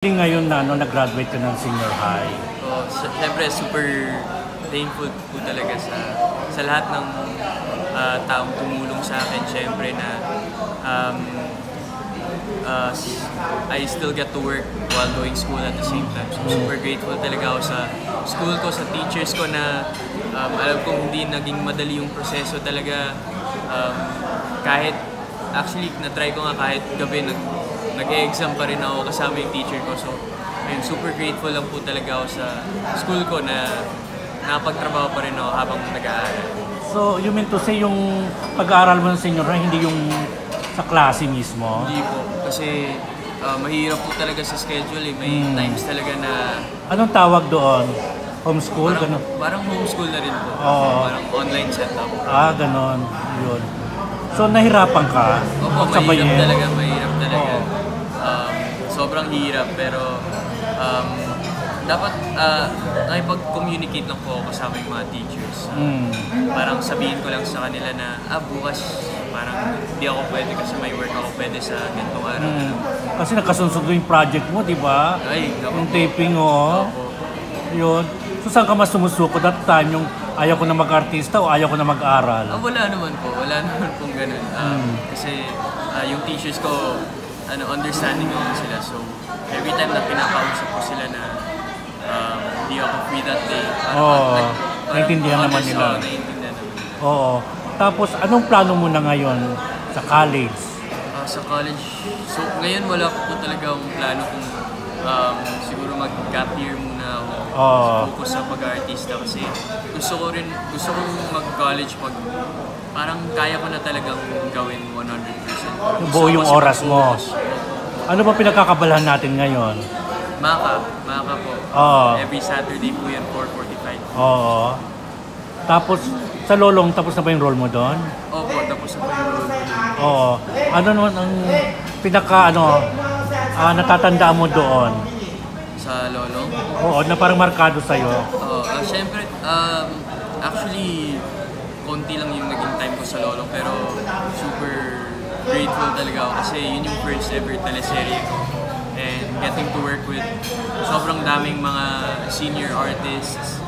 Ngayon na nag-graduate ka ng senior high. Siyempre super thankful po talaga sa lahat ng taong tumulong sa akin. Siyempre na I still get to work while going school at the same time. So super grateful talaga ako sa school ko, sa teachers ko na alam kong hindi naging madali yung proseso talaga. Kahit actually na-try ko nga kahit gabi nag-e-exam pa rin ako kasama yung teacher ko. So, ayun, super grateful lang po talaga ako sa school ko na nakapagtrabaho pa rin ako habang nag-aaral. So, you mean to say yung pag-aaral mo ng senior high, hindi yung sa klase mismo? Hindi po. Kasi mahirap po talaga sa schedule eh. May times talaga na... Anong tawag doon? Homeschool? Parang homeschool na rin po. Parang online setup. Ganon. Yun. So, nahirapan ka? Opo, mahirap talaga. Sobrang hirap pero dapat nakipag-communicate lang po ako kasama yung mga teachers. Parang sabihin ko lang sa kanila na bukas parang hindi ako pwede kasi may work ako pwede sa ganitong araw. Kasi nakasunod yung project mo, di ba? Yung taping, Yun. So saan ka mas sumusuko? That time yung ayaw ko na mag-artista o ayaw ko na mag-aral? Wala naman pong ganun. Kasi yung teachers ko understanding naman sila. So, every time na pinakausap ko sila na hindi ako free that day, naiintindihan naman nila. Oo. Tapos, anong plano mo na ngayon sa college? Sa college, so ngayon wala po talaga akong plano kung siguro mag-gap year muna ako. Focus sa pag-artista kasi gusto kong mag-college pag parang kaya ko na talagang gawin 100%. Buo yung oras mo. Ano ba pinagkakabalahan natin ngayon? Maka po. Every Saturday po yan, 4:45. Tapos, sa Lolong, tapos na ba yung role mo doon? Opo, tapos na po yung role mo doon. Ano naman ang natatandaan mo doon? Sa Lolong? Na parang markado sa'yo. Siyempre, actually, konti lang yung naging time ko sa Lolong pero super grateful talaga ako kasi yun yung first ever teleserye ko and getting to work with sobrang daming mga senior artists.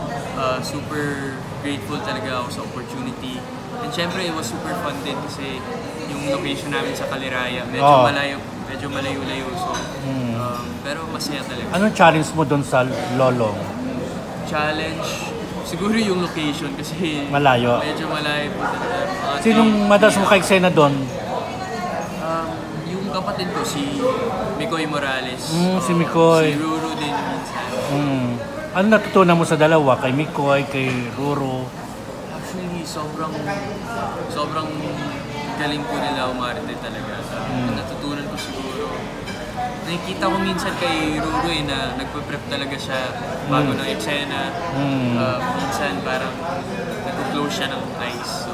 Super grateful talaga ako sa opportunity and syempre it was super fun din kasi yung location namin sa Caliraya medyo malayo-layo so pero masaya talaga. Anong challenge mo doon sa Lolong? Challenge? Siguro yung location kasi malayo. Medyo malayo po talaga. Sinong madalas mo ka-eksena doon? Yung kapatid ko, si Mikoy Morales. Si Mikoy. Si Ruru din minsan. Ano natutunan mo sa dalawa? Kay Mikoy, kay Ruru? Actually, sobrang galing po nila umarte talaga. Natutunan ko siguro. Nakikita ko minsan kay Ruru na nagpe-prep talaga siya bago ng eksena. Minsan parang nag-close siya ng eyes.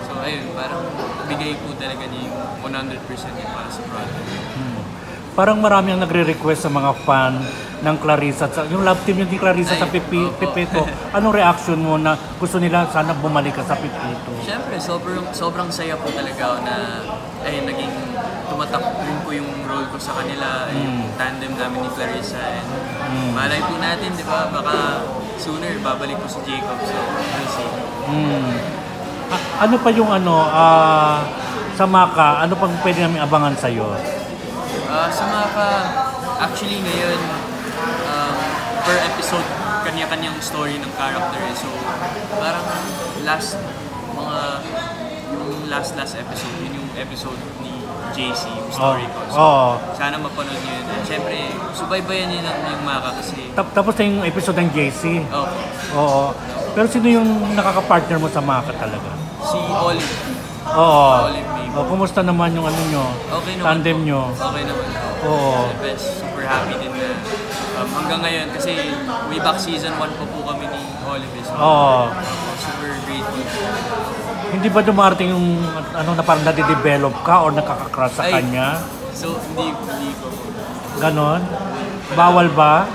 So ayun, parang bigay po talaga niya yung 100% niya para sa project. Parang marami ang nagre-request sa mga fan ng Clarissa. Yung love team yung di Clarissa sa Pipito. Anong reaction mo na gusto nila sana bumalik ka sa Pipito? Siyempre, sobrang saya po talaga na naging tumatak rin po yung role ko sa kanila, yung tandem namin ni Clarissa. And malay po natin, di ba, baka sooner babalik ko si Jacob. So, we'll see. Ano pa yung sa Maka, ano pang pwede namin abangan sa'yo? Sa Maka, actually ngayon, per episode, kanya-kanyang story ng character. So, parang yung last episode, yun yung episode ni JC, yung story ko. So, sana mapanood nyo yun. Siyempre, subaybayan nyo lang yung Maka kasi... Tapos na yung episode ng JC? Oo. Pero sino yung nakaka-partner mo sa Maka talaga? Si Olive. Olive May. Kumusta naman yung okay naman tandem po. nyo? Okay naman po. The best. Super happy din na hanggang ngayon kasi way back season 1 pa po kami ni Olive. So, super grateful. Hindi ba dumarating yung na parang nade-develop ka or nakaka-crush sa kanya? So, hindi ko. Ganon? Bawal ba?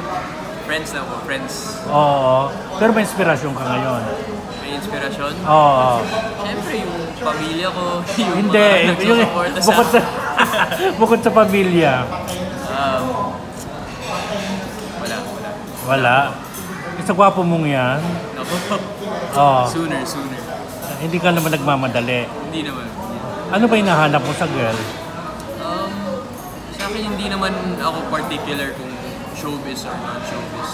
Friends na po, friends. Pero may inspirasyon ka ngayon? May inspirasyon? Siyempre, yung pamilya ko, yung hindi, mga nagsusuporta sa... Bukod sa pamilya. Wala. Isa gwapo mong yan. Ako, Oh, sooner. hindi ka naman nagmamadali. Hindi naman. Ano ba hinahanap mo sa girl? Sa akin, hindi naman ako particular kung showbiz or non-showbiz.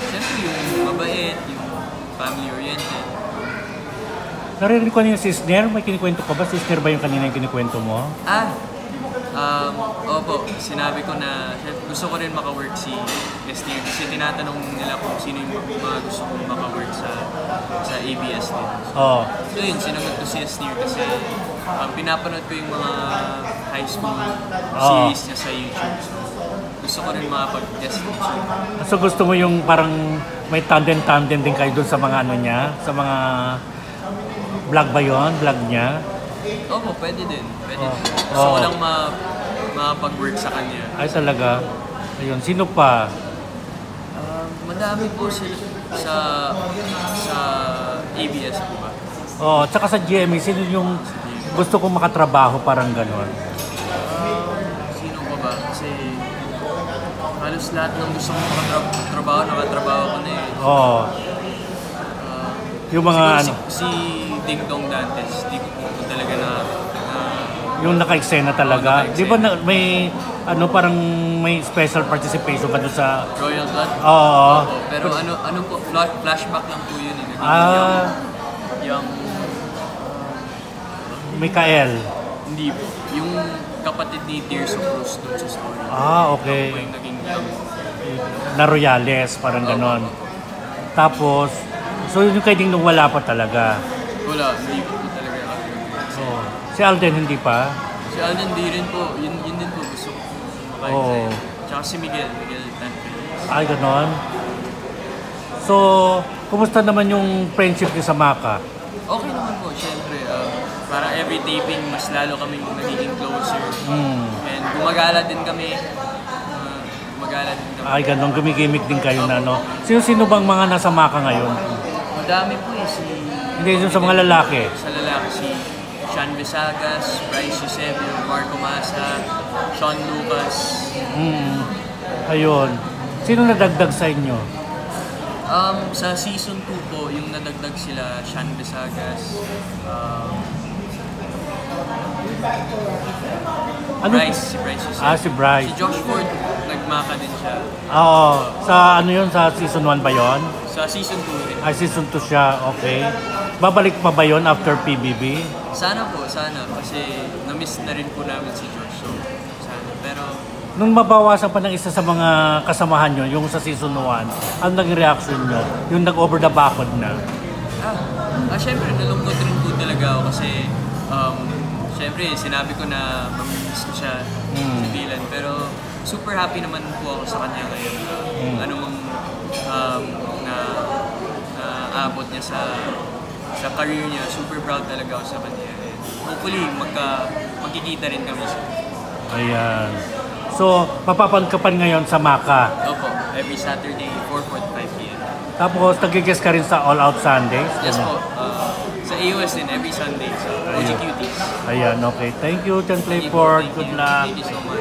Siyempre, yung mabait, yung family-oriented. Narinig ko kanina si Snare. May kinikwento ka ba? Si Snare ba yung kanina yung kinikwento mo? Opo, sinabi ko na gusto ko rin maka-work si Esther kasi tinatanong nila kung sino yung mga gusto kong maka-work sa ABS din. Oh. So yun, sinagot ko si Esther kasi pinapanood ko yung mga high school series niya sa YouTube. So gusto ko rin makapag-guest din siya. So gusto mo yung parang may tandem-tandem din kayo dun sa mga ano niya? Sa mga vlog ba yun? Vlog niya? Opo, pwede din. Gusto ko lang makapag-work sa kanya. Ay talaga? Ayun, sino pa? Madami po sila sa ABS po ba? Oh, tsaka sa GMA, sino yung gusto kong makatrabaho parang gano'n? Sino pa ba? Kasi halos lahat ng gusto kong makatrabaho, nakatrabaho ko na eh. Oo. Yung mga ano, si Ding Dong Dantes, di ko po talaga na yung naka-eksena talaga. Di ba may ano parang may special participation ka doon sa Royal Blood? Oo. Pero ano po, flashback lang po yun eh. Yung Mikael. Hindi po. Yung kapatid ni Tears of Rose doon sa story. Okay. Ako po yung naging young. Na Royales, parang ganon. Tapos, so yung kay Ding Dong wala pa talaga. Wala, hindi po talaga ako. Oh. Si Alden hindi pa? Si Alden di rin po. Yun din po gusto ko makain. Tsaka si Miguel Tanfel. Ay, ganon. So, kumusta naman yung friendship niyo sa Maka? Okay naman po, syempre. Para every taping, mas lalo kaming nagiging closer. And gumagala din kami. Ay, ganon. Gumigimik din kayo na, no? Sino-sino bang mga nasa Maka ngayon? Madami po eh. Hindi, yun sa mga lalaki. Sa lalaki, si Sean Visagas, Bryce Eusebio, Marco Massa, Sean Lucas. Ayun. Sino nadagdag sa inyo? Sa season 2 po, yung nadagdag sila, Sean Visagas, si Bryce Eusebio. Si Bryce. Si Josh Ford, nagmaka din siya. Oo. Sa ano yun? Sa season 1 ba yun? Sa season 2 rin. Ay, season 2 siya. Okay. Babalik pa ba yun after PBB? Sana po, sana. Kasi na-miss na rin po namin si Josh. So, sana. Pero nung mabawasan pa ng isa sa mga kasamahan nyo, yung sa season 1, ano naging reaction nyo? Yung nag-over the backod na? Syempre, nalungkot rin po talaga ako kasi syempre, sinabi ko na mamimiss ko siya si Dylan. Pero super happy naman po ako sa kanya ngayon. Ano mang naabot niya sa career niya, super proud talaga ako sa kanya. And hopefully, magkikita rin kami siya. Ayan. So, papapanood ka pa ngayon sa Maka. Opo, every Saturday, 4:45 p.m. Tapos, nag-guest ka rin sa All Out Sundays? Yes po. Sa AOS din, every Sunday. So, OG Cuties. Ayan, okay. Thank you, Chan Clayford. Good luck. Thank you so much.